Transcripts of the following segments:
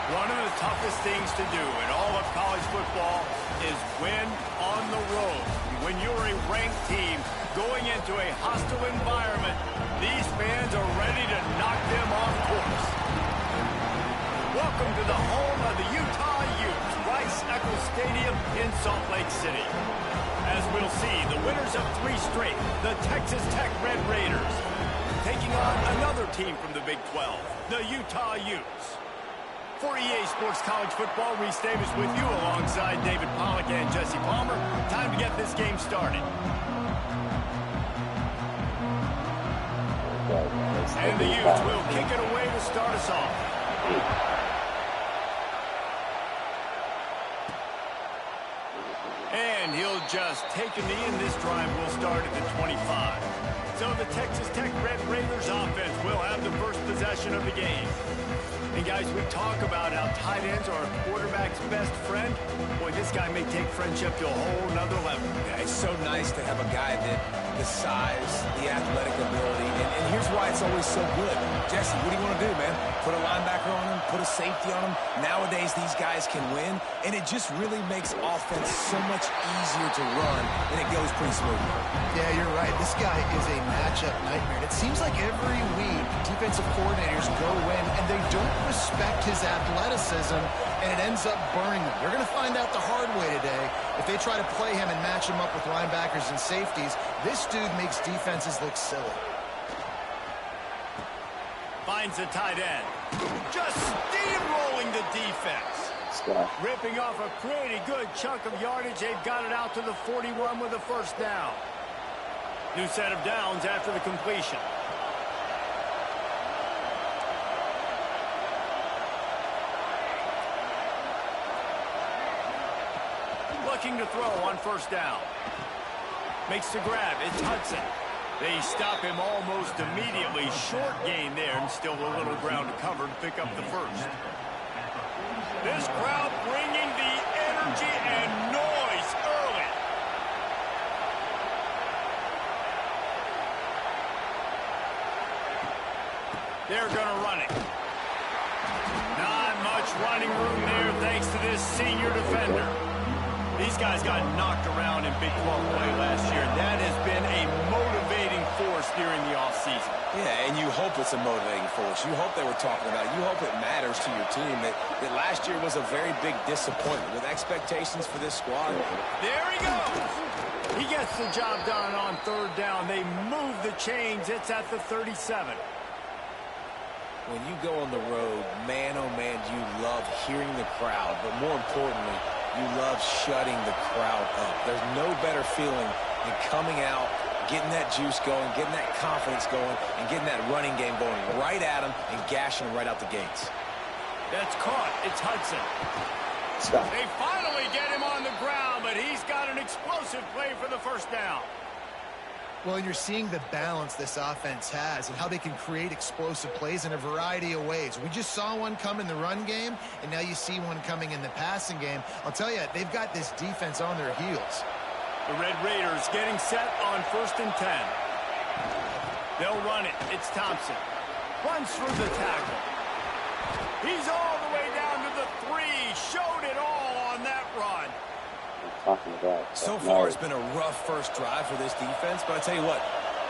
One of the toughest things to do in all of college football is win on the road. When you're a ranked team going into a hostile environment, these fans are ready to knock them off course. Welcome to the home of the Utah Utes, Rice-Eccles Stadium in Salt Lake City. As we'll see, the winners of 3 straight, the Texas Tech Red Raiders, taking on another team from the Big 12, the Utah Utes. For EA Sports College Football, Reese Davis with you alongside David Pollack and Jesse Palmer. Time to get this game started. And the Utes will kick it away to start us off. And he'll just take a knee, and this drive will start at the 25. So the Texas Tech Red Raiders offense will have the first possession of the game. And guys, we talk about how tight ends are a quarterback's best friend. Boy, this guy may take friendship to a whole nother level. Yeah, it's so nice to have a guy that the size, the athletic ability, and here's why it's always so good. Jesse, what do you want to do, man? Put a linebacker on him, put a safety on him. Nowadays, these guys can win, and it just really makes offense so much easier to run, and it goes pretty smooth. Yeah, you're right. This guy is a matchup nightmare. And it seems like every week, defensive coordinators go in, and they don't respect his athleticism, and it ends up burning them. They're going to find out the hard way today. If they try to play him and match him up with linebackers and safeties, this dude makes defenses look silly. Finds the tight end. Just steamrolling the defense. Ripping off a pretty good chunk of yardage. They've got it out to the 41 with a first down. New set of downs after the completion. Looking to throw on first down. Makes the grab. It's Hudson. They stop him almost immediately. Short gain there, and still a little ground to cover to pick up the first. This crowd bringing the energy and noise early. They're going to run it. Not much running room there thanks to this senior defender. These guys got knocked around in Big 12 play last year. That has been a motivating force during the offseason. Yeah, and you hope it's a motivating force. You hope they were talking about it. You hope it matters to your team that last year was a very big disappointment with expectations for this squad. There he goes. He gets the job done on third down. They move the chains. It's at the 37. When you go on the road, man, oh man, you love hearing the crowd. But more importantly, you love shutting the crowd up. There's no better feeling than coming out, getting that juice going, getting that confidence going, and getting that running game going right at them and gashing them right out the gates. That's caught. It's Hudson. Stop. They finally get him on the ground, but he's got an explosive play for the first down. Well, and you're seeing the balance this offense has and how they can create explosive plays in a variety of ways. We just saw one come in the run game, and now you see one coming in the passing game. I'll tell you, they've got this defense on their heels. The Red Raiders getting set on 1st and 10. They'll run it. It's Thompson. Runs through the tackle. He's all the way down to the 3. Showed it all on that run. So far, it's been a rough first drive for this defense, but I tell you what,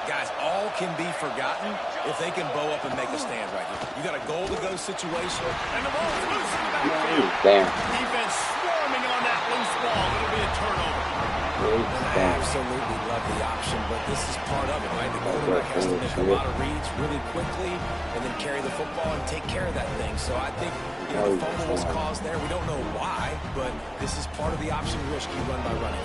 guys, all can be forgotten if they can bow up and make a stand right here. You got a goal-to-go situation. And the ball's loose in the backfield. Defense swarming on that loose ball. It'll be a turnover. I absolutely love the option, but this is part of it, right? The quarterback has to make a lot of reads really quickly and then carry the football and take care of that thing. So I think, you know, the fumble was caused there. We don't know why, but this is part of the option risk you run by running.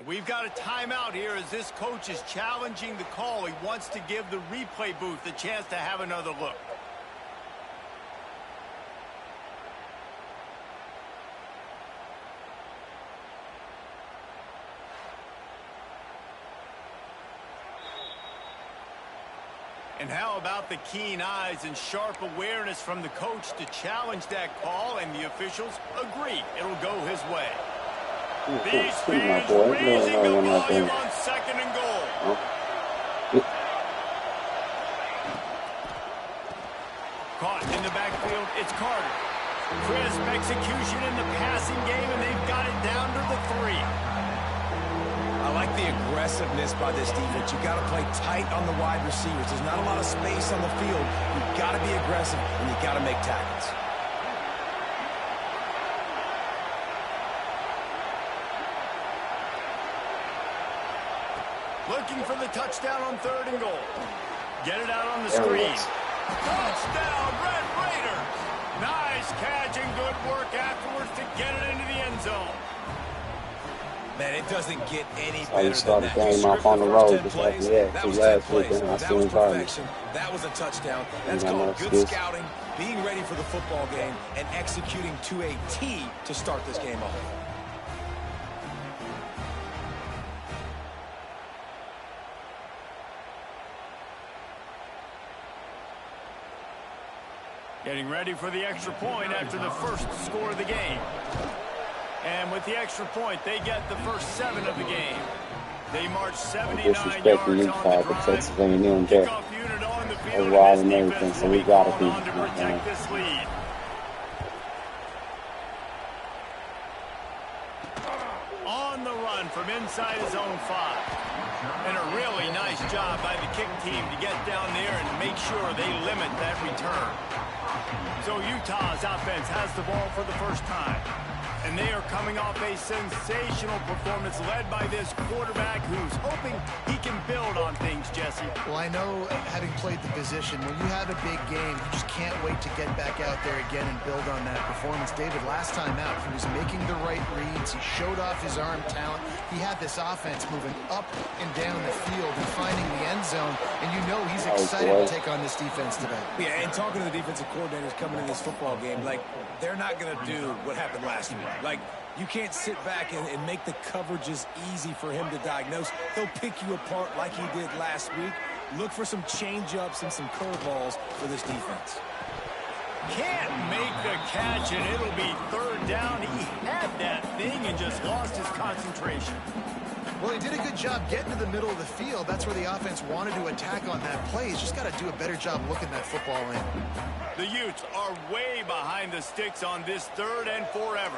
We've got a timeout here as this coach is challenging the call. He wants to give the replay booth a chance to have another look. And how about the keen eyes and sharp awareness from the coach to challenge that call, and the officials agree it'll go his way. These fans raising the volume on 2nd and goal. Caught in the backfield, it's Carter. Crisp execution in the passing game, and they've got it down to the 3. I like the aggressiveness by this defense. You've got to play tight on the wide receivers. There's not a lot of space on the field. You've got to be aggressive, and you've got to make tackles. Looking for the touchdown on 3rd and goal. Get it out on the screen. Touchdown, Red Raiders! Nice catch and good work afterwards to get it into the end zone. Man, it doesn't get any I better started than that. the game off on the road just like Plays, that. that Two was last 10 week, plays. and I That still was enjoyed it. perfection. That was a touchdown. That's got no called good excuse. scouting, being ready for the football game, and executing to a T to start this game off. Getting ready for the extra point after the first score of the game. And with the extra point, they get the first 7 of the game. They march 79 Disrespecting yards you, on Todd, the but drive. Texas A&M there. Kickoff unit on the field, That's wild and and this everything, defense so will we be gotta calling be, on to protect this lead. On the run from inside his own 5. And a really nice job by the kick team to get down there and make sure they limit that return. So Utah's offense has the ball for the first time. And they are coming off a sensational performance led by this quarterback who's hoping he can build on things, Jesse. Well, I know, having played the position, when you have a big game, you just can't wait to get back out there again and build on that performance. David, last time out, he was making the right reads. He showed off his arm talent. He had this offense moving up and down the field and finding the end zone. And you know he's excited to take on this defense today. Yeah, and talking to the defensive coordinators coming in this football game, like, they're not going to do what happened last week. Like, you can't sit back and make the coverages easy for him to diagnose. He'll pick you apart like he did last week. Look for some change-ups and some curveballs for this defense. Can't make the catch, and it'll be 3rd down. He had that thing and just lost his concentration. Well, he did a good job getting to the middle of the field. That's where the offense wanted to attack on that play. He's just got to do a better job looking that football in. The Utes are way behind the sticks on this 3rd and forever.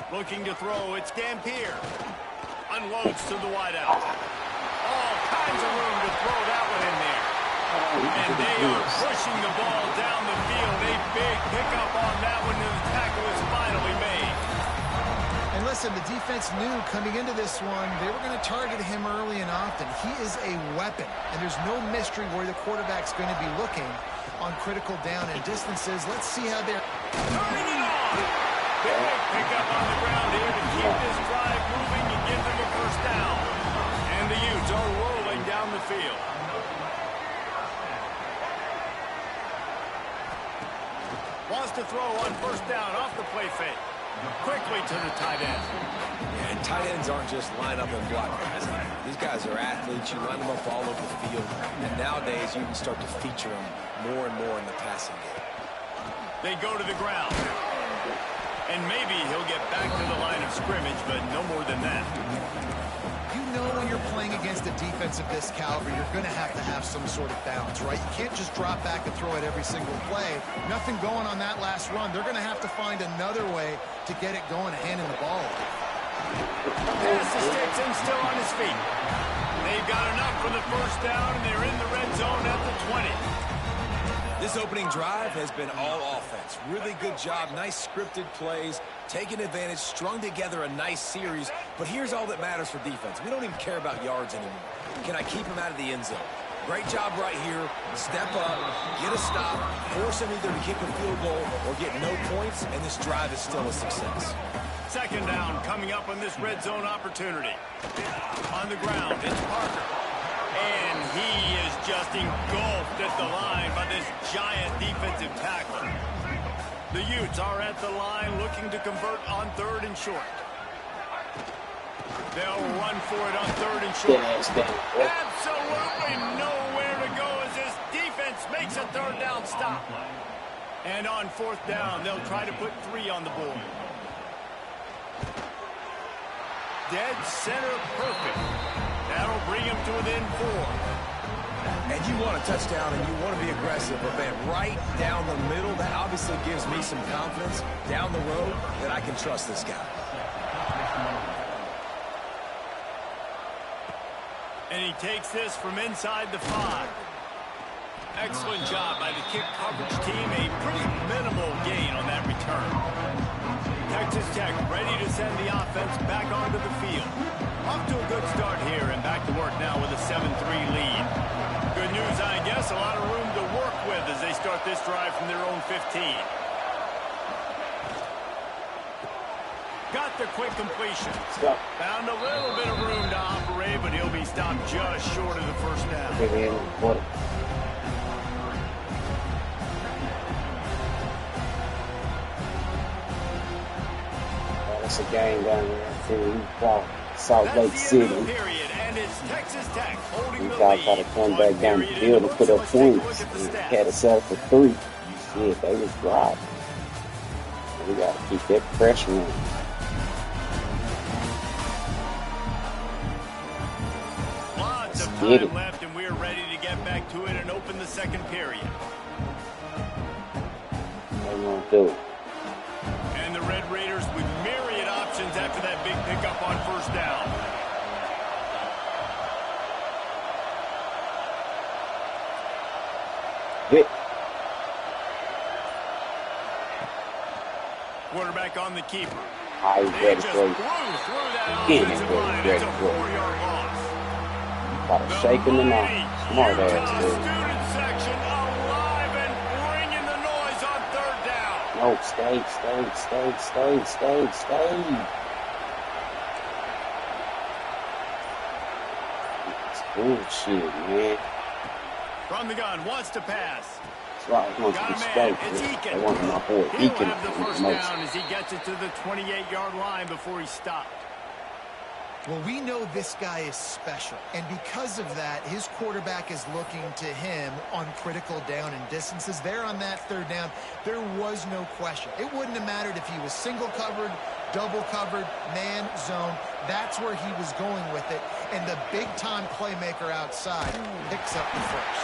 Looking to throw, it's Dampier. Unloads to the wideout. All kinds of room to throw that one in there. And they are pushing the ball down the field. A big pickup on that one, and the tackle is finally made. And listen, the defense knew coming into this one, they were going to target him early and often. He is a weapon, and there's no mystery where the quarterback's going to be looking on critical down and distances. Let's see how they're... Turning it on! Big pickup on the ground here to keep this drive moving and give them a first down. And the Utes are rolling down the field. Wants to throw on first down off the play fake. Quickly to the tight end. Yeah, and tight ends aren't just line up and block guys. These guys are athletes. You line them up all over the field. And nowadays, you can start to feature them more and more in the passing game. They go to the ground. And maybe he'll get back to the line of scrimmage, but no more than that. You know when you're playing against a defense of this caliber, you're going to have some sort of balance, right? You can't just drop back and throw it every single play. Nothing going on that last run. They're going to have to find another way to get it going and handing the ball. Pass to sticks and still on his feet. They've got enough for the first down, and they're in the red zone at the 20. This opening drive has been all offense. Really good job. Nice scripted plays. Taking advantage. Strung together a nice series. But here's all that matters for defense. We don't even care about yards anymore. Can I keep him out of the end zone? Great job right here. Step up. Get a stop. Force him either to kick a field goal or get no points. And this drive is still a success. 2nd down coming up on this red zone opportunity. On the ground, it's Parker. And he is just engulfed at the line by this giant defensive tackler. The Utes are at the line looking to convert on 3rd and short. They'll run for it on 3rd and short. Absolutely nowhere to go as this defense makes a 3rd down stop. And on 4th down, they'll try to put 3 on the board. dead center perfect. That'll bring him to within 4. And you want a touchdown and you want to be aggressive, but man, right down the middle, that obviously gives me some confidence down the road that I can trust this guy. And he takes this from inside the 5. Excellent job by the kick coverage team. A pretty minimal gain on that return. Texas Tech ready to send the offense back onto the field. Off to a good start here and back to work now with a 7-3 lead. Good news, I guess, a lot of room to work with as they start this drive from their own 15. Got the quick completion. Found a little bit of room to operate, but he'll be stopped just short of the first down. It's a game down there in Salt Lake City. And it's Texas Tech holding the guys try to come back down the field and put up points. Had a set for 3. Shit, they was driving. We got to keep that pressure on. Lots of time left, and we're ready to get back to it and open the second period. They won't do it. And the Red Raiders with myriad options after that big pickup on first down. Hit. Quarterback on the keeper. I was They ready just for blew it. through that Again, offensive line. It's a 4-yard loss. Got a shake in the mouth. Smart ass, Utah dude. student section alive and bringing the noise on third down. No, stay. It's bullshit, man. From the gun, wants to pass. That's why I want to Got be a man. straight. It's I Eakin. want my boy He'll Eakin have the to first be most. down as he gets it to the 28-yard line before he stopped. Well, we know this guy is special, and because of that, his quarterback is looking to him on critical down and distances. There on that third down, there was no question. It wouldn't have mattered if he was single covered, double covered, man, zone. That's where he was going with it, and the big-time playmaker outside picks up the first.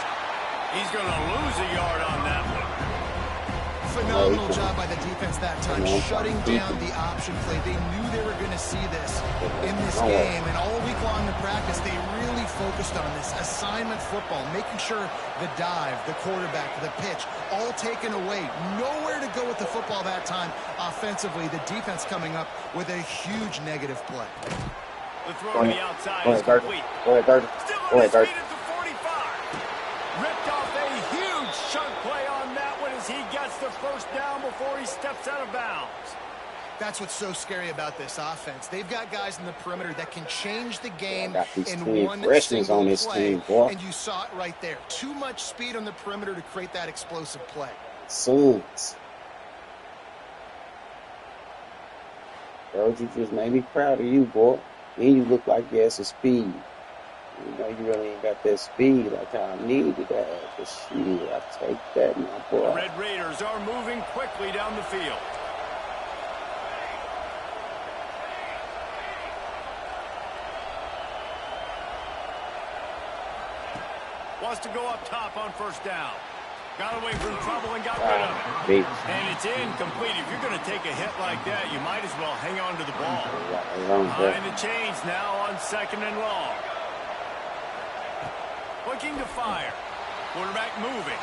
He's going to lose a yard on that one. Phenomenal job by the defense that time, shutting down the option play. They knew they were going to see this in this game, and all week long in practice, they really focused on this assignment football, making sure the dive, the quarterback, the pitch, all taken away. Nowhere to go with the football that time offensively. The defense coming up with a huge negative play. The throw to the outside is complete. Go ahead, Dirk. Still on his feet at the 45. Ripped off a huge chunk play on that one as he gets the first down before he steps out of bounds. That's what's so scary about this offense. They've got guys in the perimeter that can change the game in one single on this play. team, boy. And you saw it right there. Too much speed on the perimeter to create that explosive play. Sons. Bro, you just made me proud of you, boy. Then you look like you have some speed. You know, you really ain't got that speed like how I needed that. But shit, I take that, my boy. The Red Raiders are moving quickly down the field. Wants to go up top on first down. Got away from trouble and got rid of it. And it's incomplete. If you're going to take a hit like that, you might as well hang on to the ball. Behind the chains now on second and long. Looking to fire. Quarterback moving.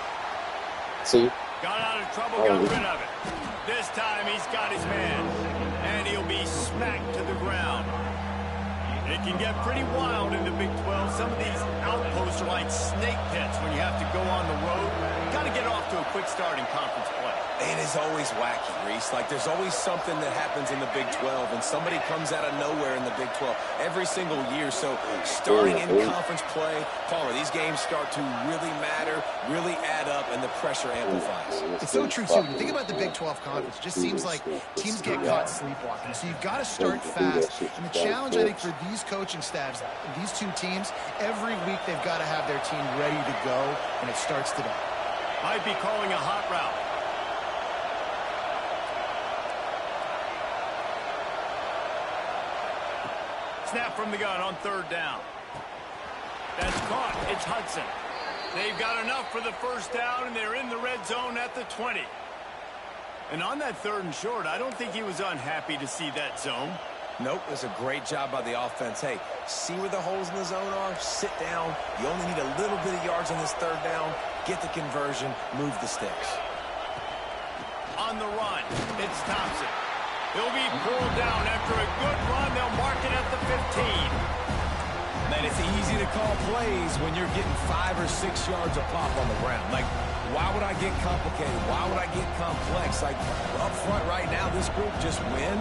See? Got out of trouble, got rid of it. This time he's got his man. And he'll be smacked to the ground. It can get pretty wild in the Big 12. Some of these outposts are like snake pits when you have to go on the road. Got to get off to a quick start in conference play. It is always wacky, Reese. Like, there's always something that happens in the Big 12, and somebody comes out of nowhere in the Big 12 every single year. So, starting in conference play, Palmer, these games start to really matter, really add up, and the pressure amplifies. It's so true, too. When you think about the Big 12 conference, it just seems like teams get caught sleepwalking. So, you've got to start fast. And the challenge, I think, for these coaching staffs, these two teams, every week they've got to have their team ready to go, and it starts today. Might be calling a hot route. Snap from the gun on 3rd down. That's caught. It's Hudson. They've got enough for the 1st down, and they're in the red zone at the 20. And on that 3rd and short, I don't think he was unhappy to see that zone. Nope, it's a great job by the offense. Hey, see where the holes in the zone are? Sit down. You only need a little bit of yards on this 3rd down. Get the conversion. Move the sticks. On the run, it's Thompson. He'll be pulled down after a good run. They'll mark it at the 15. Man, it's easy to call plays when you're getting 5 or 6 yards a pop on the ground. Like, why would I get complicated? Why would I get complex? Like, up front right now, this group just win,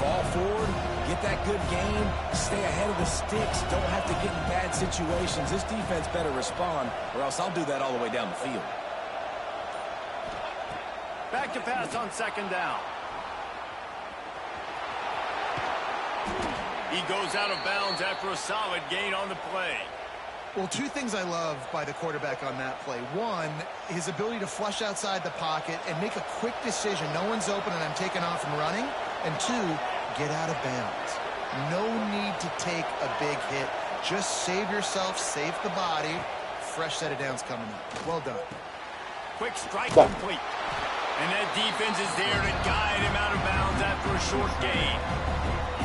fall forward, get that good game, stay ahead of the sticks, don't have to get in bad situations. This defense better respond, or else I'll do that all the way down the field. Back to pass on 2nd down. He goes out of bounds after a solid gain on the play. Well, 2 things I love by the quarterback on that play. 1, his ability to flush outside the pocket and make a quick decision. No one's open and I'm taking off and running. And 2, get out of bounds. No need to take a big hit. Just save yourself, save the body. Fresh set of downs coming up. Well done. Quick strike complete. And that defense is there to guide him out of bounds after a short gain.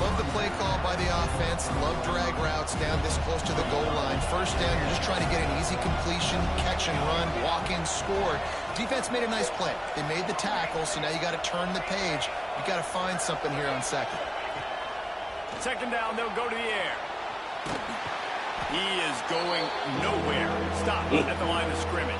Love the play call by the offense. Love drag routes down this close to the goal line. 1st down, you're just trying to get an easy completion, catch and run, walk in, score. Defense made a nice play. They made the tackle, so now you got to turn the page. You got to find something here on 2nd. 2nd down, they'll go to the air. He is going nowhere. Stop at the line of scrimmage.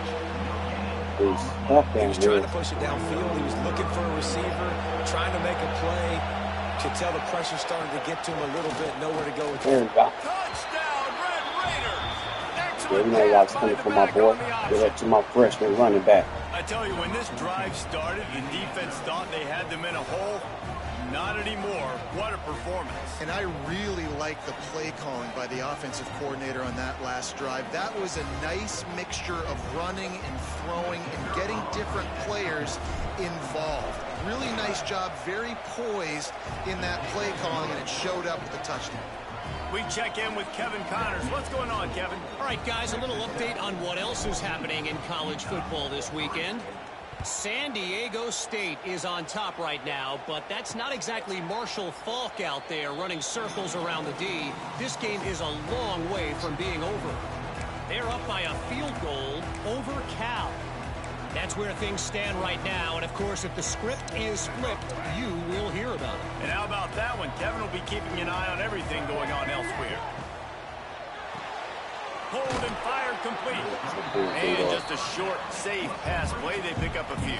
He was trying to push it downfield. He was looking for a receiver, trying to make a play. Could tell the pressure started to get to him a little bit. Nowhere to go with it. Touchdown, Red Raiders! Excellent Yeah, you know what's coming from my boy. Give it to my freshman running back. I tell you, when this drive started, the defense thought they had them in a hole. Not anymore. What a performance. And I really like the play calling by the offensive coordinator on that last drive. That was a nice mixture of running and throwing and getting different players involved. Really nice job, very poised in that play calling, and it showed up with the touchdown. We check in with Kevin Connors. What's going on, Kevin? All right, guys, a little update on what else is happening in college football this weekend. San Diego State is on top right now, but that's not exactly Marshall Faulk out there running circles around the D. This game is a long way from being over. They're up by a field goal over Cal. That's where things stand right now, and of course, if the script is flipped, you will hear about it. And how about that one? Kevin will be keeping an eye on everything going on elsewhere. Hold and fire complete. And just a short, safe pass play. They pick up a few.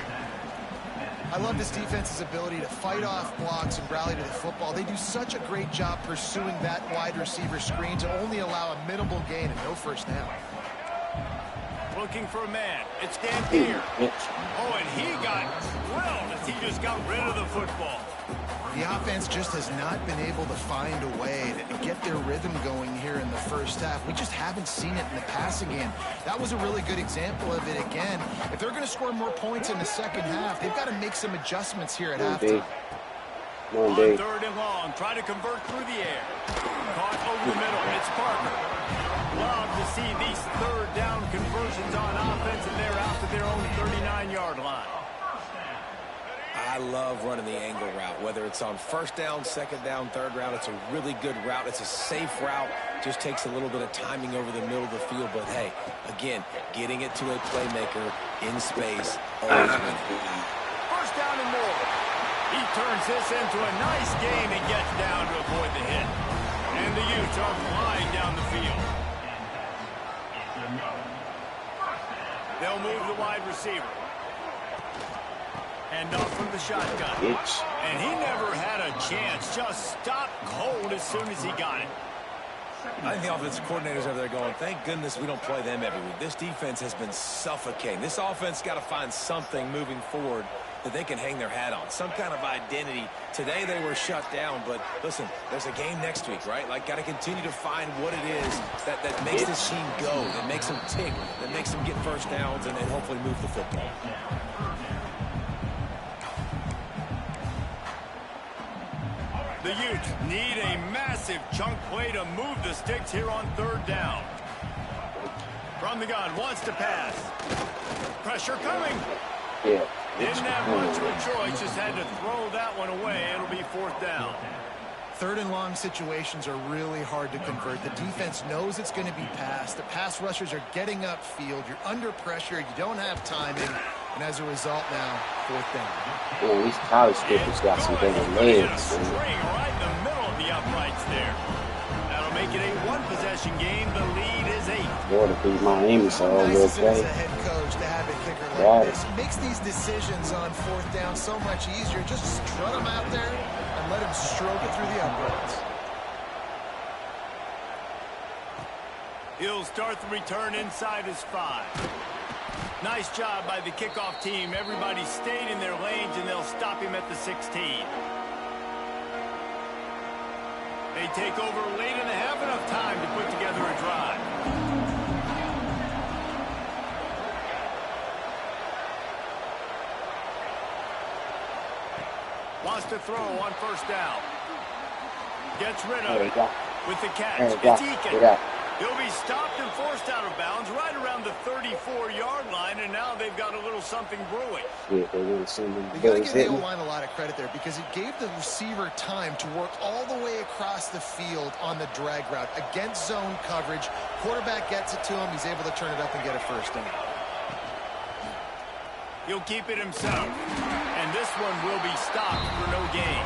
I love this defense's ability to fight off blocks and rally to the football. They do such a great job pursuing that wide receiver screen to only allow a minimal gain and no 1st down. Looking for a man. It's Dampier. Oh, and he got drilled as he just got rid of the football. The offense just has not been able to find a way to get their rhythm going here in the 1st half. We just haven't seen it in the passing game. That was a really good example of it again. If they're going to score more points in the 2nd half, they've got to make some adjustments here at halftime. On 3rd and long, try to convert through the air. Caught over the middle. It's Parker. Love to see these 3rd down conversions on offense, and they're out to their own 39-yard line. I love running the angle route, whether it's on 1st down, 2nd down, 3rd round. It's a really good route. It's a safe route. Just takes a little bit of timing over the middle of the field. But, hey, again, getting it to a playmaker in space always wins. 1st down and more. He turns this into a nice gain and gets down to avoid the hit. And the Utes are flying down the field. They'll move the wide receiver. And off from the shotgun. And he never had a chance. Just stopped cold as soon as he got it. I think the offensive coordinators over there going, thank goodness we don't play them every week. This defense has been suffocating. This offense got to find something moving forward that they can hang their hat on. Some kind of identity. Today they were shut down, but listen, there's a game next week, right? Like, got to continue to find what it is that makes this team go, that makes them tick, that makes them get 1st downs and hopefully move the football. The Utes need a massive chunk play to move the sticks here on 3rd down. From the gun, wants to pass. Pressure coming. Yeah. Didn't have much of a choice, just had to throw that one away. It'll be 4th down. 3rd and long situations are really hard to convert. The defense knows it's going to be passed. The pass rushers are getting upfield. You're under pressure. You don't have timing. And as a result now, 4th down. Yeah, these college skippers got some bigger legs. String right in the middle of the uprights there. That'll make it a 1-possession game. The lead is 8. Florida beat Miami, so all Nice as it is okay. a head coach to have a kicker like this. It makes these decisions on 4th down so much easier. Just strut them out there and let him stroke it through the uprights. He'll start the return inside his 5. Nice job by the kickoff team. Everybody stayed in their lanes, and they'll stop him at the 16. They take over late in the half, enough time to put together a drive. Wants to throw on 1st down. Gets rid of it with the catch. It's Eakin. He'll be stopped and forced out of bounds right around the 34-yard line, and now they've got a little something brewing. Yeah, they want to see them. You got to give the O-line a lot of credit there because it gave the receiver time to work all the way across the field on the drag route against zone coverage. Quarterback gets it to him. He's able to turn it up and get a 1st down. He'll keep it himself, and this one will be stopped for no gain.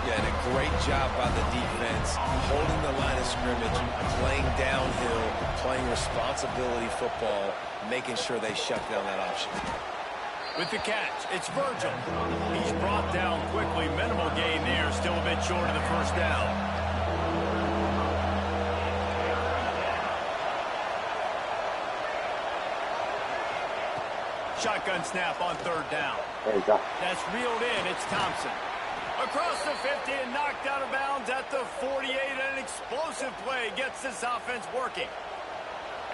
Yeah, and a great job by the defense, holding the line of scrimmage, playing downhill, playing responsibility football, making sure they shut down that option. With the catch, it's Virgil. He's brought down quickly. Minimal gain there, still a bit short of the 1st down. Shotgun snap on 3rd down. There you go. That's reeled in. It's Thompson. Across the 50 and knocked out of bounds at the 48. An explosive play gets this offense working.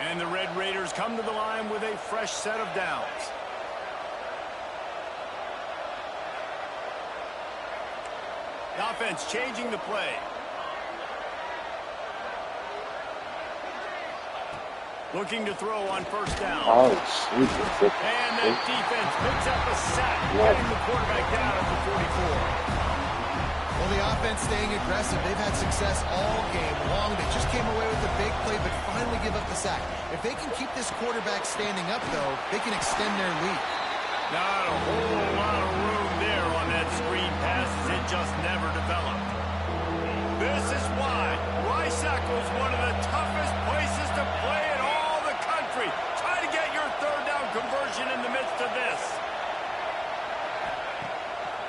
And the Red Raiders come to the line with a fresh set of downs. The offense changing the play. Looking to throw on 1st down. Oh, Jesus. And the defense picks up a sack, getting the quarterback down at the 44. Well, the offense staying aggressive. They've had success all game long. They just came away with a big play, but finally give up the sack. If they can keep this quarterback standing up, though, they can extend their lead. Not a whole lot of room there on that screen pass, as it just never developed. This is why Rice-Eccles is one of the toughest places to play in all the country. Try to get your 3rd down conversion in the midst of this.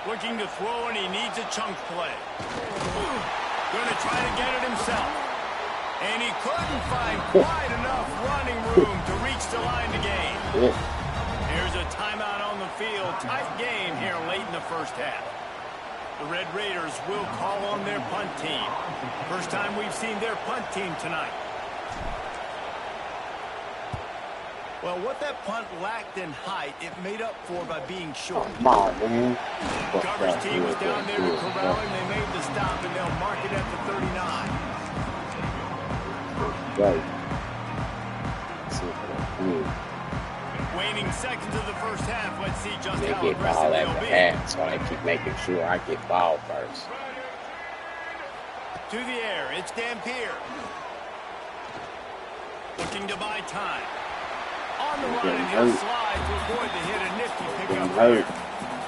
Looking to throw, and he needs a chunk play. Going to try to get it himself. And he couldn't find quite enough running room to reach the line to gain. Here's a timeout on the field. Tight game here late in the 1st half. The Red Raiders will call on their punt team. First time we've seen their punt team tonight. Well, what that punt lacked in height, it made up for by being short. Come on, man. Coverage team was down there to corral him. They made the stop, and they'll mark it at the 39. Right. Waning seconds of the 1st half. Let's see just They how get aggressive ball they'll at the be. half, so I keep making sure I get ball first. To the air, it's Dampier. Looking to buy time. On the run, and he'll slide to avoid the hit. A nifty pickup there.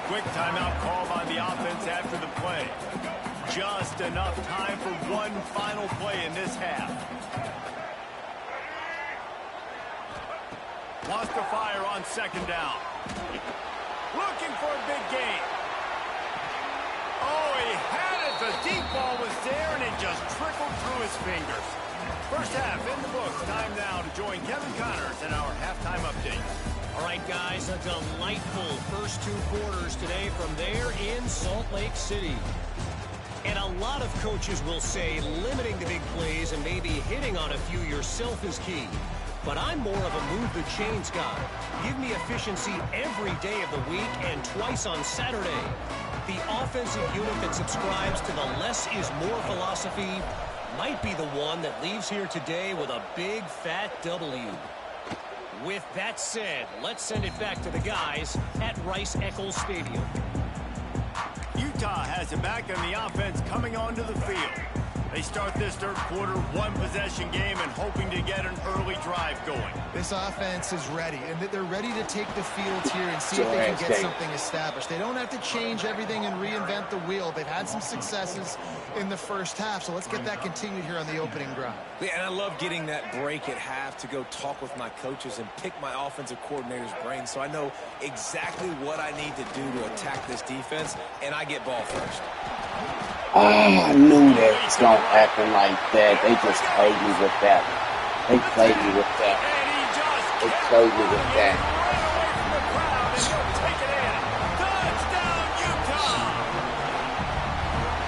Quick timeout call by the offense after the play. Just enough time for one final play in this half. Wants to fire on 2nd down. Looking for a big gain. Oh, he had it. The deep ball was there, and it just trickled through his fingers. 1st half in the books. Time now to join Kevin Connors in our halftime update. All right, guys, a delightful first 2 quarters today from there in Salt Lake City. And a lot of coaches will say limiting the big plays and maybe hitting on a few yourself is key. but I'm more of a move the chains guy. Give me efficiency every day of the week and twice on Saturday. The offensive unit that subscribes to the less is more philosophy might be the one that leaves here today with a big fat W. With that said, let's send it back to the guys at Rice-Eccles Stadium. Utah has it back, and the offense coming onto the field. They start this third quarter, one-possession game, and hoping to get an early drive going. This offense is ready, and they're ready to take the field here and see if they can get something established. They don't have to change everything and reinvent the wheel. They've had some successes in the first half, so let's get that continued here on the opening drive. Yeah, and I love getting that break at half to go talk with my coaches and pick my offensive coordinator's brain so I know exactly what I need to do to attack this defense, and I get ball first. Oh, I knew that it's going to happen like that. They just played me with that. They played me with that. They played me with that.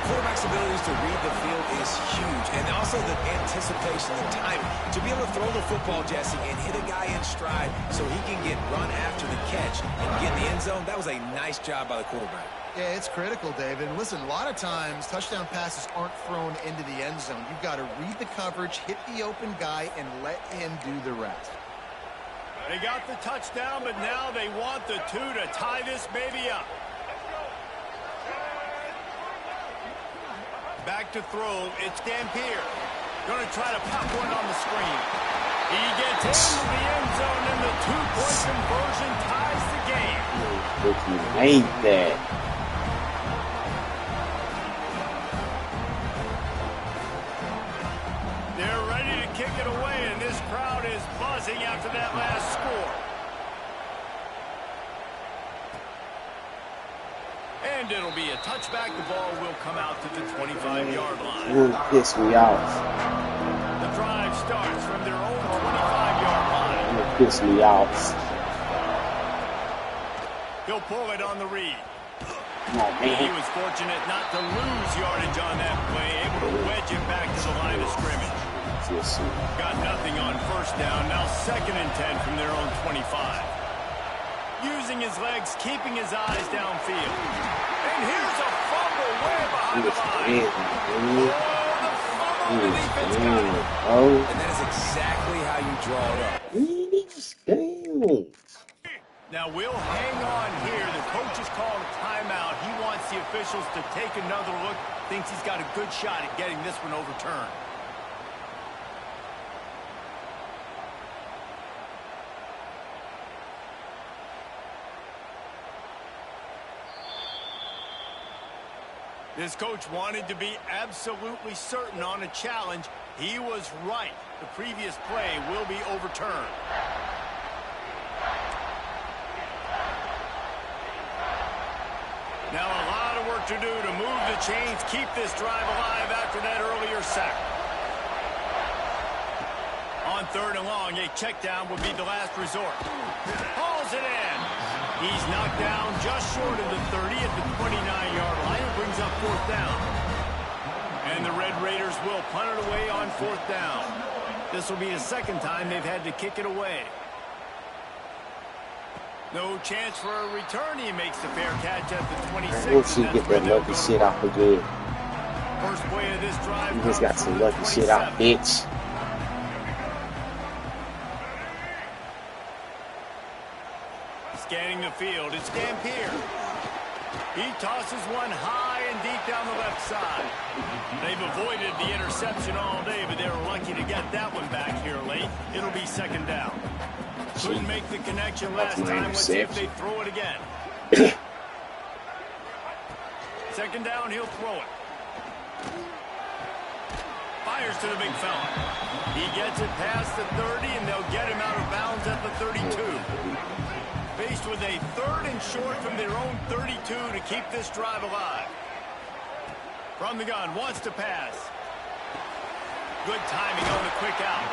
Quarterback's abilities to read the field is huge, and also the anticipation, the timing. To be able to throw the football, Jesse, and hit a guy in stride so he can get run after the catch and get in the end zone, that was a nice job by the quarterback. Yeah, it's critical, David. And listen, a lot of times touchdown passes aren't thrown into the end zone. You've got to read the coverage, hit the open guy, and let him do the rest. They got the touchdown, but now they want the two to tie this baby up. Back to throw. It's Dampier. Going to try to pop one on the screen. He gets into the end zone, and the two-point conversion ties the game. Ricky made that. They're ready to kick it away, and this crowd is buzzing after that last score. And it'll be a touchback. The ball will come out to the 25-yard line. You want to piss me off. The drive starts from their own 25-yard line. You want to piss me off. He'll pull it on the read. Come on, man. He was fortunate not to lose yardage on that play, able to wedge it back to the line of scrimmage. Got nothing on first down. Now 2nd and 10 from their own 25. Using his legs, keeping his eyes downfield. And here's a fumble way behind the line. The fumble, the defense got it. And that is exactly how you draw it up. Now we'll hang on here. The coach has called a timeout. He wants the officials to take another look. Thinks he's got a good shot at getting this one overturned. This coach wanted to be absolutely certain on a challenge. He was right. The previous play will be overturned. Now a lot of work to do to move the chains, keep this drive alive after that earlier sack. On 3rd and long, a check down would be the last resort. Hauls it in. He's knocked down just short of the 30 at the 29-yard line. It brings up 4th down. And the Red Raiders will punt it away on 4th down. This will be the 2nd time they've had to kick it away. No chance for a return. He makes the fair catch at the 26. We'll see get that lucky shit off again. First play of this drive. You just got some lucky shit off, bitch. Scanning the field, it's Dampier. He tosses one high and deep down the left side. They've avoided the interception all day, but they were lucky to get that one back here late. It'll be 2nd down. Couldn't make the connection last time. Let's see if they throw it again. 2nd down, he'll throw it. Fires to the big fella. He gets it past the 30, and they'll get him out of bounds at the 32. Faced with a 3rd and short from their own 32 to keep this drive alive. From the gun, wants to pass. Good timing on the quick out.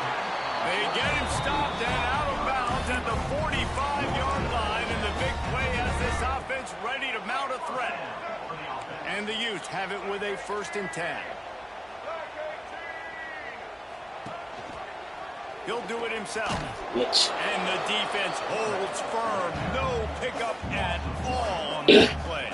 They get him stopped and out of bounds at the 45-yard line, and the big play has this offense ready to mount a threat. And the Utes have it with a 1st and 10. He'll do it himself. Bitch. And the defense holds firm. No pickup at all on that play.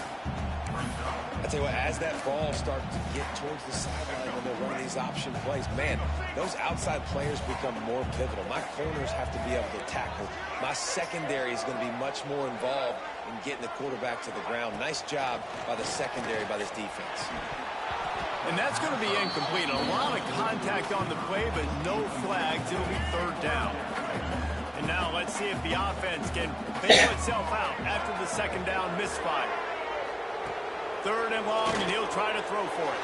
I tell you what, as that ball starts to get towards the sideline when they're running these option plays, man, those outside players become more pivotal. My corners have to be able to tackle. My secondary is going to be much more involved in getting the quarterback to the ground. Nice job by the secondary, by this defense. And that's going to be incomplete. A lot of contact on the play, but no flags. It'll be third down. And now let's see if the offense can bail itself out after the second down misfire. Third and long, and he'll try to throw for it.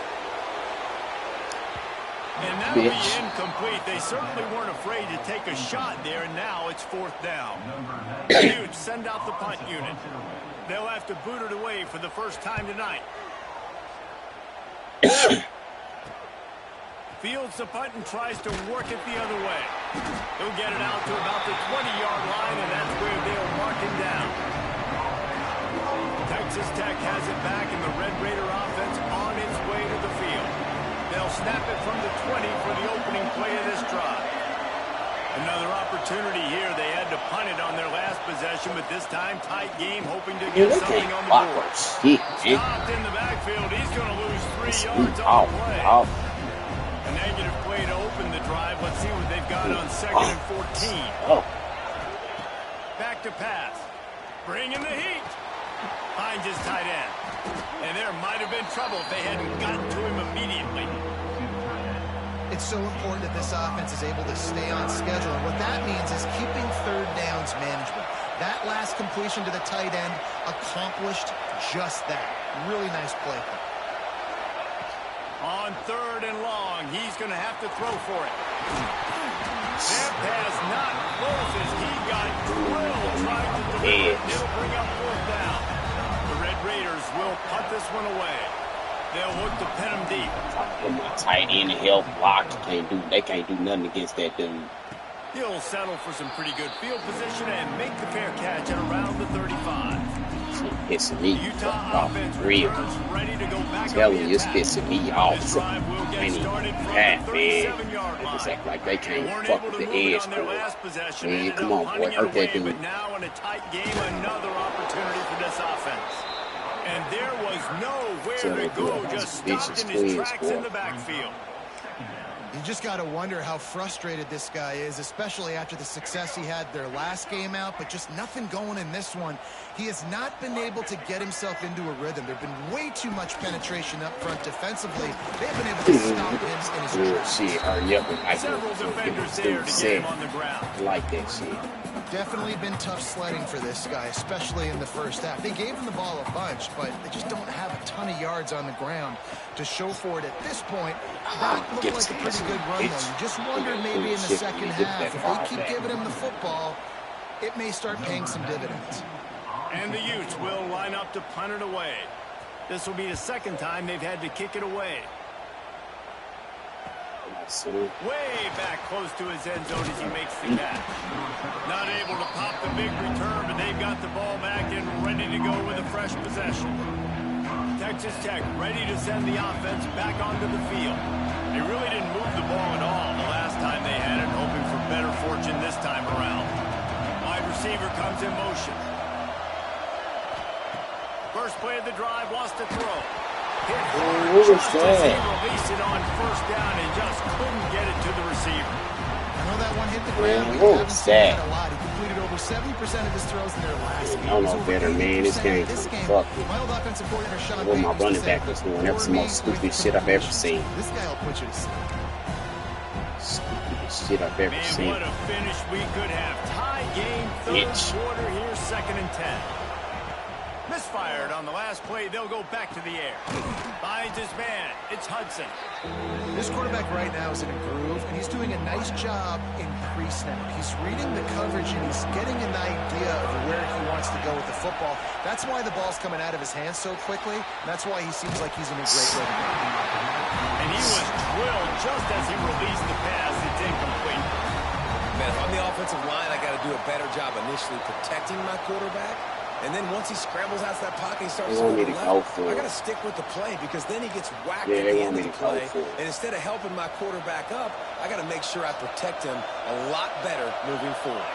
And that'll be incomplete. They certainly weren't afraid to take a shot there, and now it's fourth down. Huge, send out the punt unit. They'll have to boot it away for the first time tonight. Fields the punt and tries to work it the other way. He'll get it out to about the 20-yard line, and that's where they'll mark him down. Texas Tech has it back, and the Red Raider offense on its way to the field. They'll snap it from the 20 for the opening play of this drive. Another opportunity here. They had to punt it on their last possession, but this time tight game, hoping to get something on the board. Stopped in the backfield. He's going to lose 3 yards on the play. A negative play to open the drive. Let's see what they've got on 2nd and 14. Back to pass. Bring in the heat. Finds his tight end. And there might have been trouble if they hadn't gotten to him immediately. It's so important that this offense is able to stay on schedule. And what that means is keeping third downs manageable. That last completion to the tight end accomplished just that. Really nice play. On third and long, he's going to have to throw for it. That pass not close as he got drilled trying to deliver it. It'll bring up fourth down. The Red Raiders will punt this one away. They'll look to pin him deep. Put my tight end help blocked. They can't do nothing against that dude. He'll settle for some pretty good field position and make the fair catch at around the 35. It's pissing me off. Real. Ready to go back. Telling you, it's pissing me off. Man, They just act like they can't fuck with the edge. Man, come on, boy. Hurt that dude. But now in a tight game, another opportunity for this offense. And there was nowhere to go. Just stopped in his tracks in the backfield. You just got to wonder how frustrated this guy is, especially after the success he had their last game out, but just nothing going in this one. He has not been able to get himself into a rhythm. There have been way too much penetration up front defensively. They have been able to stop him in his tracks. Shit, hurry up. Several defenders there to get him on the ground. I like that shit. Definitely been tough sledding for this guy, especially in the first half. They gave him the ball a bunch, but they just don't have a ton of yards on the ground to show for it at this point. That looked like a pretty good run, though. You just wonder maybe in the second half, if they keep giving him the football, it may start paying some dividends. And the Utes will line up to punt it away. This will be the second time they've had to kick it away. Way back close to his end zone as he makes the catch. Not able to pop the big return, but they've got the ball back and ready to go with a fresh possession. Texas Tech ready to send the offense back onto the field. They really didn't move the ball at all the last time they had it, hoping for better fortune this time around. Wide receiver comes in motion. First play of the drive, wants to throw. What was that? He released it on first down and just couldn't get it to the receiver. I know that one hit the ground. What was that? A lot. He completed over 70% of his throws in their last game. I don't know better, man. This game is fucking. My old offensive coordinator, Sean What my running back was doing. That was the most stupid shit I've ever seen. This guy will put you to sleep. Stupidest shit I've ever Man, seen. what a finish we could have. Tie game, third quarter here, 2nd and 10. Misfired on the last play. They'll go back to the air. Finds his man. It's Hudson. This quarterback right now is in a groove, and he's doing a nice job in pre-snap. He's reading the coverage, and he's getting an idea of where he wants to go with the football. That's why the ball's coming out of his hands so quickly. That's why he seems like he's in a great rhythm. And he was drilled just as he released the pass. It's incomplete. Man, if I'm the offensive line, I got to do a better job initially protecting my quarterback. And then once he scrambles out of that pocket, he starts They to want me to go left. for I it. got to stick with the play because then he gets whacked Yeah, at they the want end me of the to go play. for it. And instead of helping my quarterback up, I got to make sure I protect him a lot better moving forward.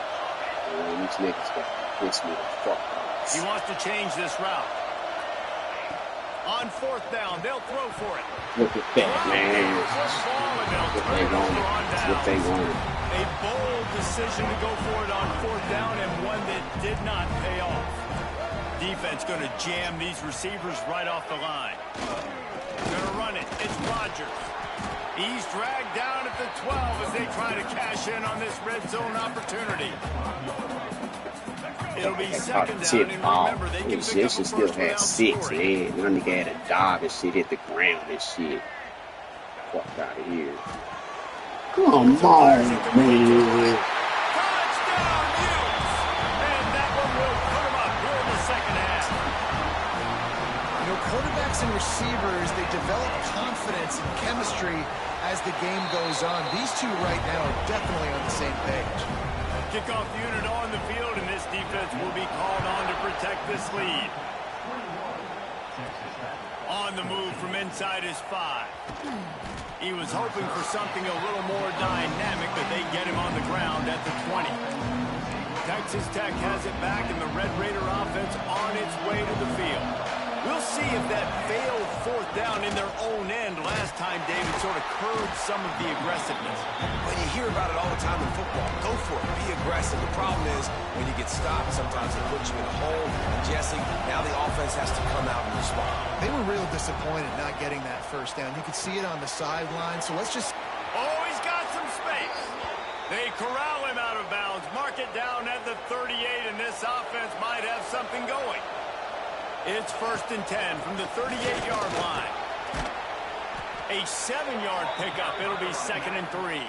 Man, these niggas got to piss me the fuck off. He wants to change this route. On 4th down, they'll throw for it. Look at that, man. Football, and they'll What turn they it over wanted. on That's what they downs. wanted. A bold decision to go for it on 4th down and one that did not pay off. Defense going to jam these receivers right off the line. Going to run it. It's Rodgers. He's dragged down at the 12 as they try to cash in on this red zone opportunity. It'll be second down, and remember, they can pick up a still first had without 6, scoring. man. One nigga had a dive and shit hit the ground and shit. Fuck out of here. Come on, man. Touchdown, Hughes! And that one will put him up here in the second half. You know, quarterbacks and receivers, they develop confidence and chemistry as the game goes on. These two right now are definitely on the same page. Kickoff unit on the field, and this defense will be called on to protect this lead. On the move from inside his 5. He was hoping for something a little more dynamic, but they get him on the ground at the 20. Texas Tech has it back, and the Red Raider offense on its way to the field. We'll see if that failed 4th down in their own end last time, David, sort of curbed some of the aggressiveness. When you hear about it all the time in football, go for it. Be aggressive. The problem is when you get stopped, sometimes it puts you in a hole. And Jesse, now the offense has to come out and respond. They were real disappointed not getting that first down. You could see it on the sideline, so let's just... Oh, he's got some space. They corral him out of bounds, mark it down at the 38, and this offense might have something going. It's 1st and 10 from the 38-yard line. A 7-yard pickup. It'll be 2nd and 3.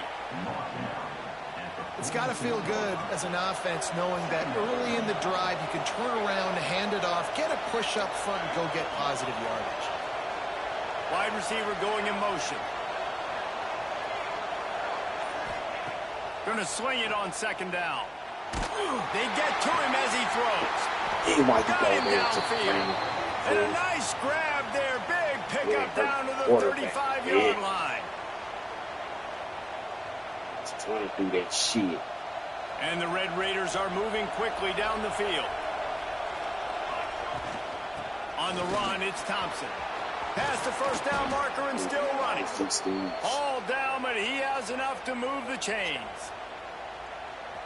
It's got to feel good as an offense knowing that early in the drive you can turn around, hand it off, get a push up front, and go get positive yardage. Wide receiver going in motion. Going to swing it on 2nd down. They get to him as he throws. Hey, why you Got go him there to downfield. And a nice grab there. Big pickup down to the 35-yard line. He's trying to do that shit. And the Red Raiders are moving quickly down the field. On the run, it's Thompson. Past the 1st down marker and still running. All down, but he has enough to move the chains.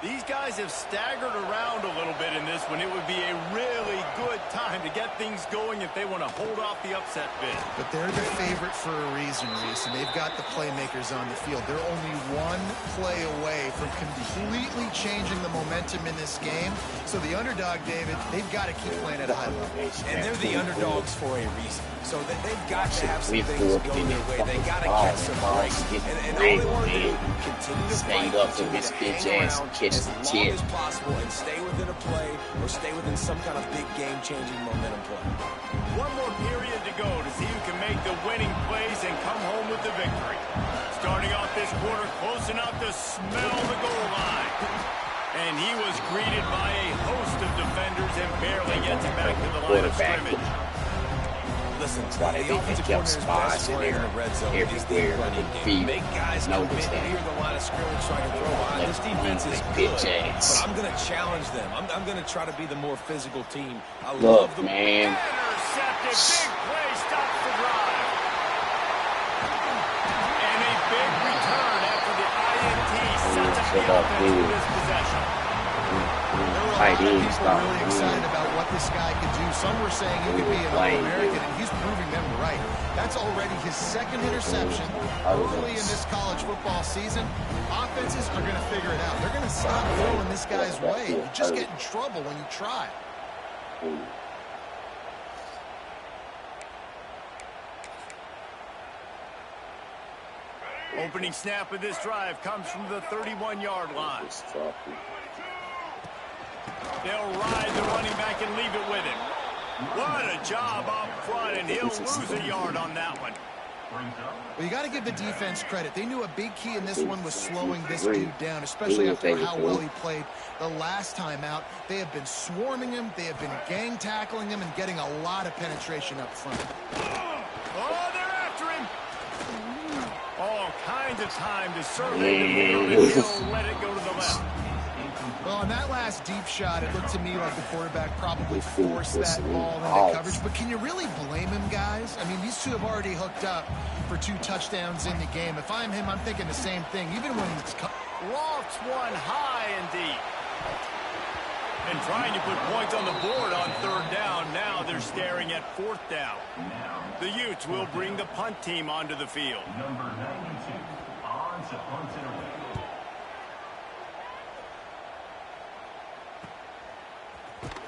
These guys have staggered around a little bit in this one. It would be a really good time to get things going if they want to hold off the upset bid. But they're the favorite for a reason, Reese, and they've got the playmakers on the field. They're only one play away from completely changing the momentum in this game. So the underdog, David, they've got to keep playing at a high level. And they're the underdogs for a reason. So that they've got to have some things go their way. They got to catch some breaks. And all they want to do, continue to fight, continue to hang around as long as possible and stay within a play or stay within some kind of big game-changing momentum play. One more period to go to see who can make the winning plays and come home with the victory. Starting off this quarter close enough to smell the goal line. And he was greeted by a host of defenders and barely gets it back to the line of scrimmage. Listen, That's why they think they kept spies in there everywhere. Make guys commit near the line of scrimmage so I can throw behind. This defense is good, but I'm going to challenge them. I'm going to try to be the more physical team. I love the man. Intercepted. Big play stops the drive. And a big return after the INT sets up the offense for this possession. People really excited about what this guy could do. Some were saying he could be an All-American, and he's proving them right. That's already his 2nd interception early in this college football season. Offenses are going to figure it out. They're going to stop throwing this guy's way. You just get in trouble when you try. Opening snap of this drive comes from the 31-yard line. They'll ride the running back and leave it with him. What a job up front, and he'll lose a yard on that one. Well, you got to give the defense credit. They knew a big key in this one was slowing this dude down, especially after how well he played the last time out. They have been swarming him. They have been gang tackling him and getting a lot of penetration up front. Oh, they're after him. All kinds of time to survey the field, and he'll let it go to the left. Well, on that last deep shot, it looked to me like the quarterback probably forced that ball into coverage. But can you really blame him, guys? I mean, these two have already hooked up for 2 touchdowns in the game. If I'm him, I'm thinking the same thing, even when it's... Lofts one high and deep. And trying to put points on the board on 3rd down. Now they're staring at 4th down. The Utes will bring the punt team onto the field. Number 92 on to punt it away.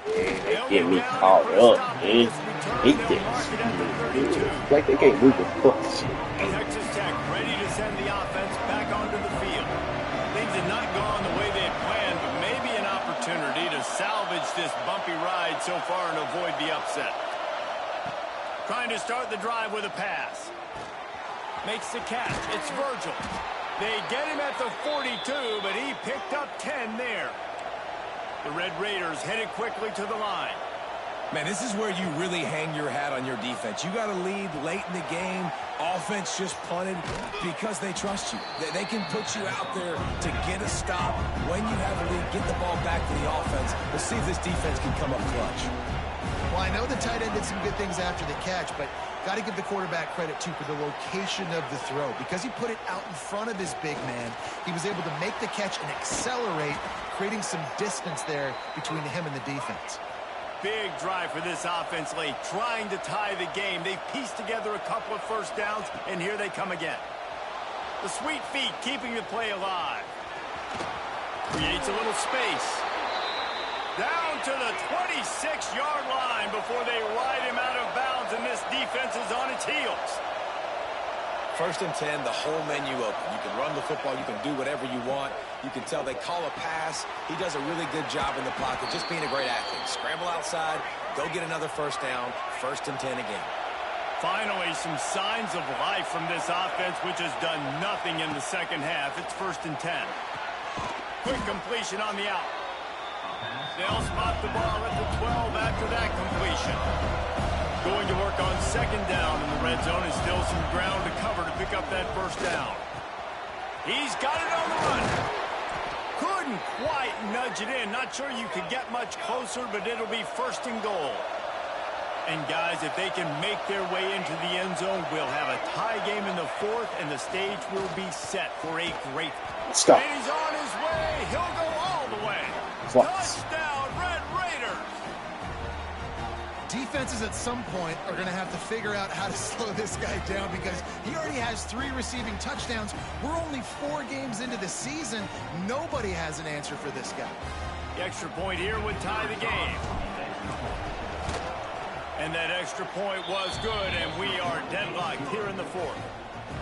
They get me caught up, man. Hate this. Like they can't move the foot. Texas Tech ready to send the offense back onto the field. Things had not gone the way they had planned, but maybe an opportunity to salvage this bumpy ride so far and avoid the upset. Trying to start the drive with a pass. Makes the catch. It's Virgil. They get him at the 42, but he picked up 10 there. The Red Raiders headed quickly to the line. Man, this is where you really hang your hat on your defense. You got to lead late in the game. Offense just punted because they trust you. They can put you out there to get a stop. When you have a lead, get the ball back to the offense. Let's see if this defense can come up clutch. Well, I know the tight end did some good things after the catch, but got to give the quarterback credit, too, for the location of the throw. Because he put it out in front of his big man, he was able to make the catch and accelerate, creating some distance there between him and the defense. Big drive for this offense late, trying to tie the game. They've pieced together a couple of 1st downs, and here they come again. The sweet feet keeping the play alive. Creates a little space. Down to the 26-yard line before they ride him out of bounds, and this defense is on its heels. 1st and 10, the whole menu open. You can run the football. You can do whatever you want. You can tell they call a pass. He does a really good job in the pocket, just being a great athlete. Scramble outside, go get another 1st down, 1st and 10 again. Finally, some signs of life from this offense, which has done nothing in the 2nd half. It's 1st and 10. Quick completion on the out. They'll spot the ball at the 12 after that completion. Going to work on 2nd down in the red zone, and still some ground to cover to pick up that 1st down. He's got it on the run. Couldn't quite nudge it in. Not sure you could get much closer, but it'll be 1st and goal. And guys, if they can make their way into the end zone, we'll have a tie game in the 4th, and the stage will be set for a great... Stop. And he's on his way. He'll go all the way. Touchdown, Red Raiders. Defenses at some point are going to have to figure out how to slow this guy down because he already has 3 receiving touchdowns. We're only 4 games into the season. Nobody has an answer for this guy. The extra point here would tie the game. And that extra point was good, and we are deadlocked here in the 4th.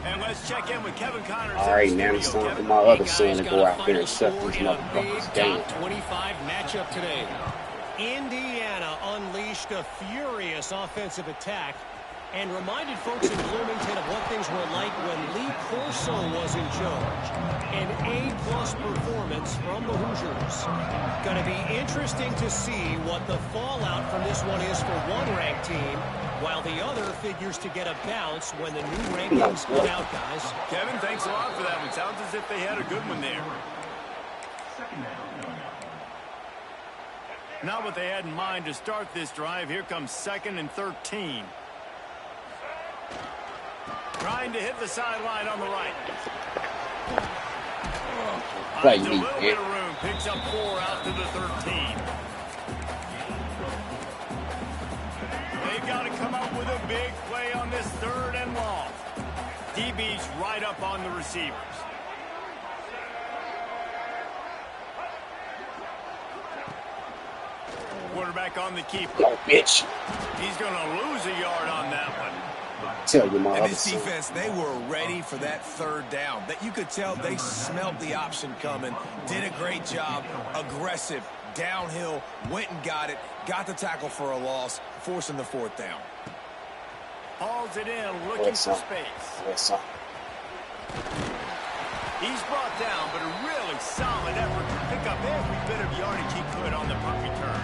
And let's check in with Kevin Connors. All right, now it's time for my other son to go out there and shut these motherfuckers down. 25 matchup today. Indiana unleashed a furious offensive attack and reminded folks in Bloomington of what things were like when Lee Corso was in charge. An A-plus performance from the Hoosiers. Going to be interesting to see what the fallout from this one is for one ranked team, while the other figures to get a bounce when the new rankings come out, guys. Kevin, thanks a lot for that one. Sounds as if they had a good one there. Not what they had in mind to start this drive. Here comes 2nd and 13. Trying to hit the sideline on the right. Play A me, little bit of man. room. Picks up 4 out to the 13. They've got to come up with a big play on this 3rd and long. DB's right up on the receivers. Quarterback on the keeper. Go, bitch. He's going to lose a yard on that one. Tell you, my And other this son. defense, they were ready for that 3rd down. That you could tell they smelled the option coming, did a great job, aggressive, downhill, went and got it, got the tackle for a loss, forcing the 4th down. hauls it in, looking for space. He's brought down, but a really solid effort to pick up every bit of yardage he could on the punt return.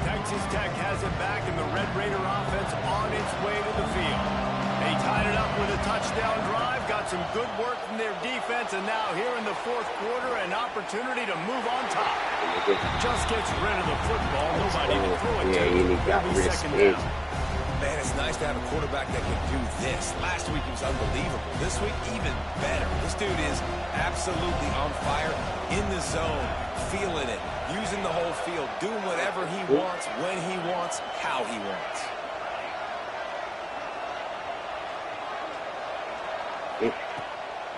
Texas Tech has it back, and the Red Raider offense on its way to the field. They tied it up with a touchdown drive, got some good work from their defense, and now here in the fourth quarter, an opportunity to move on top. Just gets rid of the football. Nobody to throw it to. It'll be second down. Man, it's nice to have a quarterback that can do this. Last week he was unbelievable. This week, even better. This dude is absolutely on fire, in the zone, feeling it, using the whole field, doing whatever he wants, when he wants, how he wants.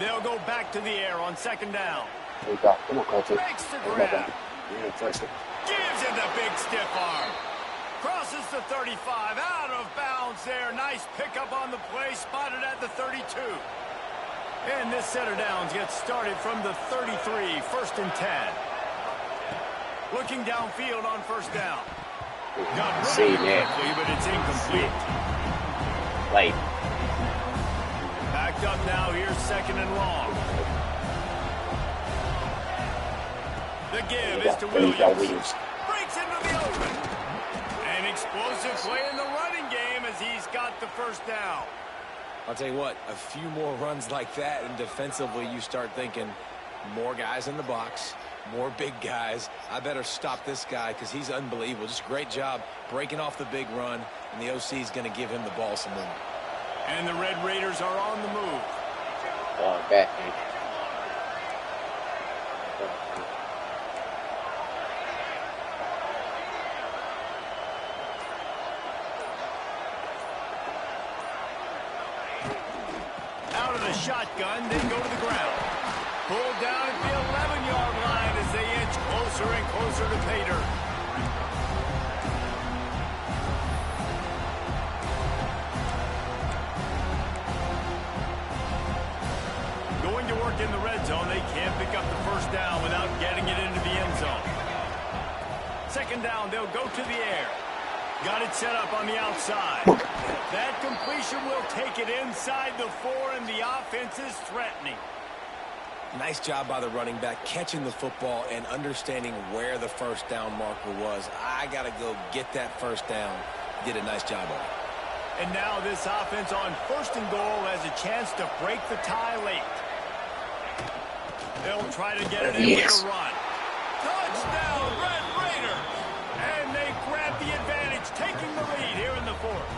They'll go back to the air on second down. Makes the grab. Gives him the big stiff arm. Crosses the 35, out of bounds there. Nice pickup on the play, spotted at the 32. And this set of downs gets started from the 33, first and 10. Looking downfield on first down. Got rid of it quickly, but it's incomplete. Late. Backed up now, here's second and long. The give is to Williams. Breaks into the open. An explosive play in the running game as he's got the first down. I'll tell you what, a few more runs like that, and defensively you start thinking more guys in the box, more big guys. I better stop this guy because he's unbelievable. Just great job breaking off the big run, and the OC is going to give him the ball some more. And the Red Raiders are on the move. Back. Out of the shotgun, they go to the ground. Pulled down at the 11-yard line as they inch closer and closer to pay dirt. Going to work in the red zone, they can't pick up the first down without getting it into the end zone. Second down, they'll go to the air. Got it set up on the outside. That completion will take it inside the 4, and the offense is threatening. Nice job by the running back, catching the football and understanding where the first down marker was. I got to go get that first down. Did a nice job of it. And now this offense on first and goal has a chance to break the tie late. They'll try to get it in with a run. Touchdown, Red Raiders! And they grab the advantage, taking the lead here in the fourth.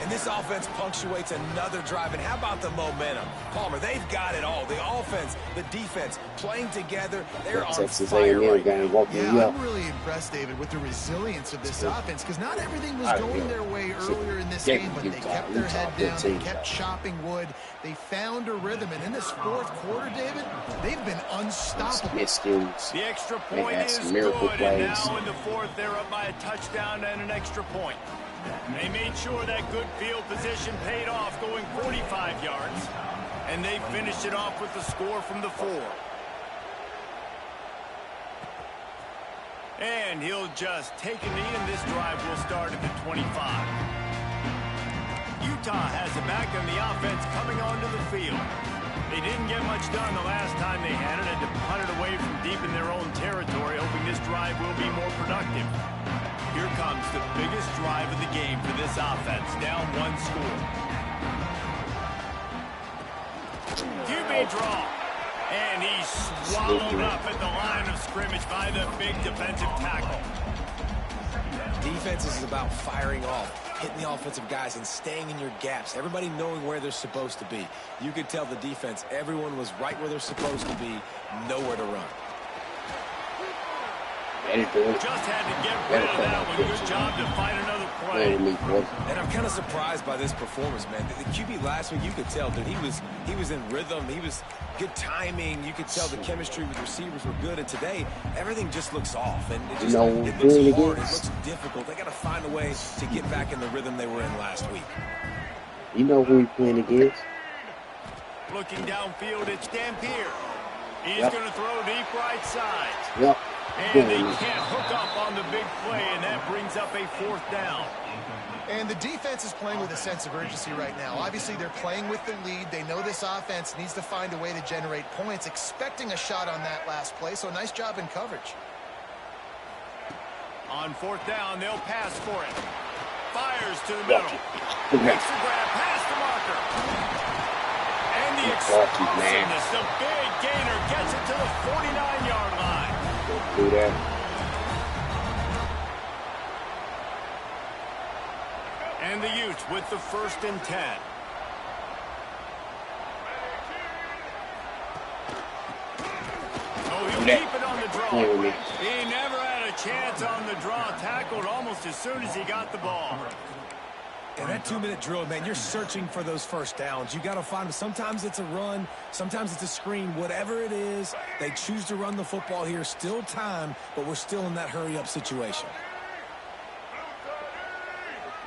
And this offense punctuates another drive. And how about the momentum? Palmer, they've got it all. The offense, the defense, playing together. They're on fire right now. Yeah, I'm really impressed, David, with the resilience of this offense, because not everything was going their way earlier in this game, but they kept their head down. They kept chopping wood. They found a rhythm. And in this fourth quarter, David, they've been unstoppable. The extra point is good, and now in the fourth, they're up by a touchdown and an extra point. They made sure that good field position paid off, going 45 yards, and they finished it off with the score from the 4. And he'll just take a knee, and this drive will start at the 25. Utah has it back, and the offense coming onto the field. They didn't get much done the last time they had it, and to punt it away from deep in their own territory, hoping this drive will be more productive. Here comes the biggest drive of the game for this offense, down 1 score. QB draw. And he's swallowed up at the line of scrimmage by the big defensive tackle. Defense is about firing off, hitting the offensive guys and staying in your gaps. Everybody knowing where they're supposed to be. You could tell the defense, everyone was right where they're supposed to be, nowhere to run. Just had to get rid of that one. Good job to find another play. And I'm kind of surprised by this performance, man. The QB last week, you could tell, dude, he was in rhythm. He was good timing. You could tell the chemistry with receivers were good. And today, everything just looks off. And it looks hard. It looks difficult. They got to find a way to get back in the rhythm they were in last week. You know who he's playing against? Looking downfield, it's Dampier. He's going to throw deep right side. Yep. And they can't hook up on the big play, and that brings up a a fourth down. And the defense is playing with a sense of urgency right now. Obviously, they're playing with the lead. They know this offense needs to find a way to generate points, expecting a shot on that last play. So nice job in coverage. On fourth down, they'll pass for it. Fires to the middle. Makes the grab past the marker. And the explosiveness, the big gainer gets it to the 49-yard line. Do that. And the Utes with the 1st and 10. Oh, he'll keep it on the draw. He never had a chance on the draw. Tackled almost as soon as he got the ball. And that 2-minute drill, man, you're searching for those first downs. You got to find them. Sometimes it's a run. Sometimes it's a screen. Whatever it is, they choose to run the football here. Still time, but we're still in that hurry-up situation.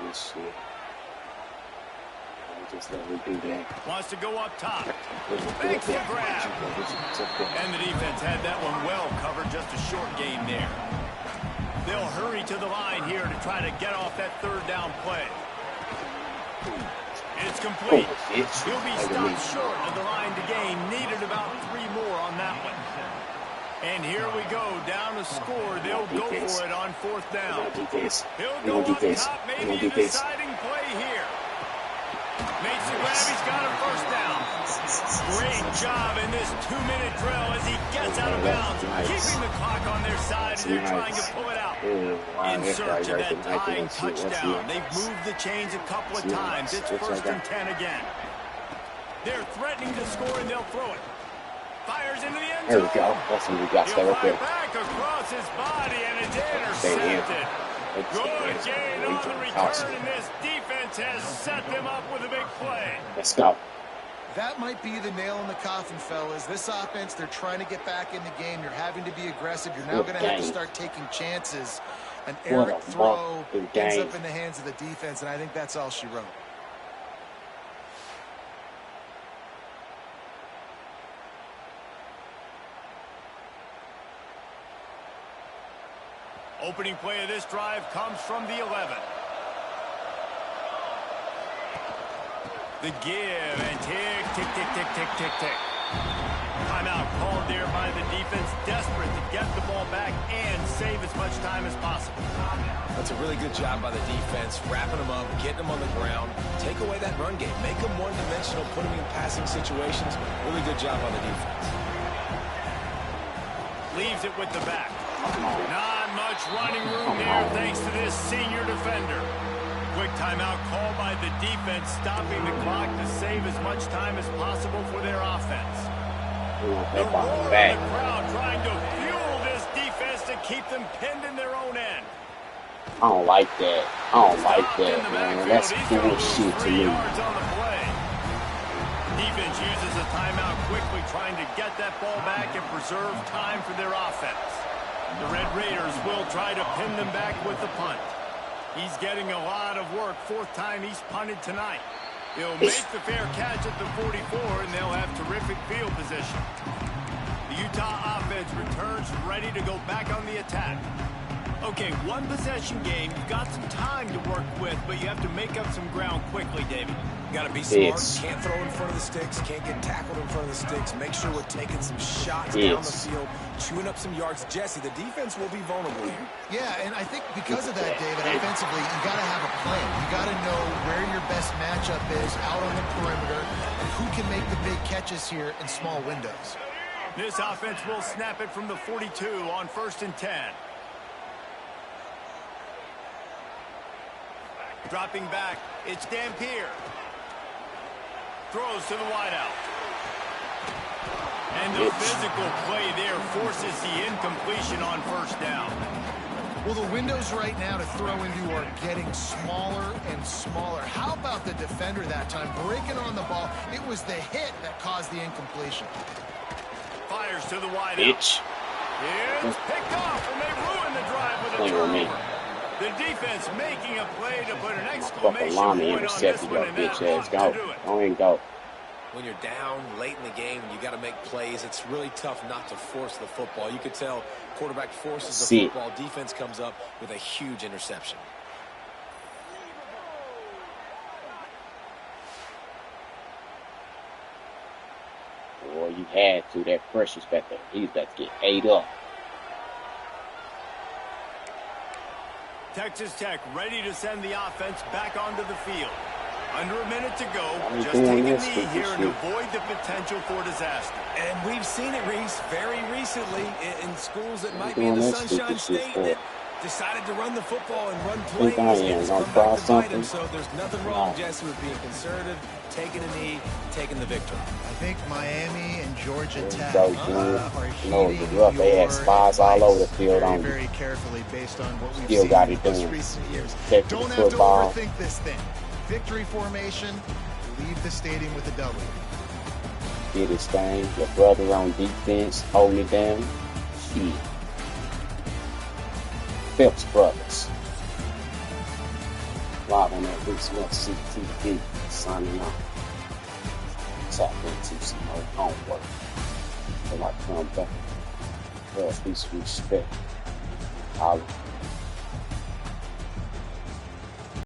This shit. Just let me do that. Wants to go up top. Makes the grab. And the defense had that one well covered. Just a short gain there. They'll hurry to the line here to try to get off that 3rd down play. It's complete. He'll be stopped short of the line to gain. Needed about 3 more on that one. And here we go. Down to score. They'll go for it on 4th down. He'll go up top. Maybe a deciding play here. Makes the grab. He's got a 1st down. Great job in this 2-minute drill as he gets out of bounds. Keeping the clock on their side as they're trying to pull it out. In search of that tying touchdown. They've moved the chains a couple of times. It's 1st and 10 again. They're threatening to score and they'll throw it. Fires into the end zone. There we go. That's what we got. He'll fire back across his body and it's intercepted. Good gain on the return, and this defense has set them up with a big play. Let's go. That might be the nail in the coffin, fellas. This offense, they're trying to get back in the game. You're having to be aggressive. You're now going to have to start taking chances. An errant throw ends up in the hands of the defense, and I think that's all she wrote. Opening play of this drive comes from the 11. The give and tick, tick, tick, tick, tick, tick, tick. Timeout called there by the defense, desperate to get the ball back and save as much time as possible. That's a really good job by the defense, wrapping them up, getting them on the ground. Take away that run game. Make them one-dimensional, put them in passing situations. Really good job on the defense. Leaves it with the back. Not much running room there thanks to this senior defender. Quick timeout called by the defense, stopping the clock to save as much time as possible for their offense. The roar of the crowd trying to fuel this defense to keep them pinned in their own end. I don't like that. I don't like that, man. That's bullshit to me. Defense uses a timeout quickly, trying to get that ball back and preserve time for their offense. The Red Raiders will try to pin them back with the punt. He's getting a lot of work. 4th time he's punted tonight. He'll make the fair catch at the 44, and they'll have terrific field position. The Utah offense returns ready to go back on the attack. Okay, 1 possession game. You've got some time to work with, but you have to make up some ground quickly, David. You got to be smart. Can't throw in front of the sticks. Can't get tackled in front of the sticks. Make sure we're taking some shots down the field, chewing up some yards. Jesse, the defense will be vulnerable here. Yeah, and I think because of that, David, offensively, you got to have a plan. You got to know where your best matchup is out on the perimeter and who can make the big catches here in small windows. This offense will snap it from the 42 on 1st and 10. Dropping back, it's Dampier. Throws to the wideout. And the physical play there forces the incompletion on 1st down. Well, the windows right now to throw into are getting smaller and smaller. How about the defender that time breaking on the ball? It was the hit that caused the incompletion. Fires to the wideout. It's picked off, and they ruin the drive with a turnover. The defense making a play to put an exclamation point on this one, and that ought to do it. Go and go. When you're down late in the game and you got to make plays, it's really tough not to force the football. You could tell quarterback forces the football. Defense comes up with a huge interception. Boy, you had to. That pressure's back there. He's about to get ate up. Texas Tech ready to send the offense back onto the field. Under a minute to go. Just doing take a this knee with here this and shit. avoid the potential for disaster. And we've seen it, Reese, very recently in schools that might be doing in the this Sunshine stupid shit State for? that decided to run the football and run Think plays. I am and it's gonna come try back to bite them, something? so there's nothing wrong, No. Jesse, with being conservative, taking a knee, taking the victory. I think Miami and Georgia There you Tech go, are dude. No, heeding the rough. They had your spies all over the advice field very, on you. very carefully based on what we've Still seen got in it most done. recent years. Protect the Don't have to football. overthink this thing. Victory formation, leave the stadium with a W. Did his thing. Your brother on defense, holding it down. Shit. Phelps Brothers. Live on that Big Smith CTV. Signing off. Tap into some more homework. Till I come back. Well, peace, respect. Holla.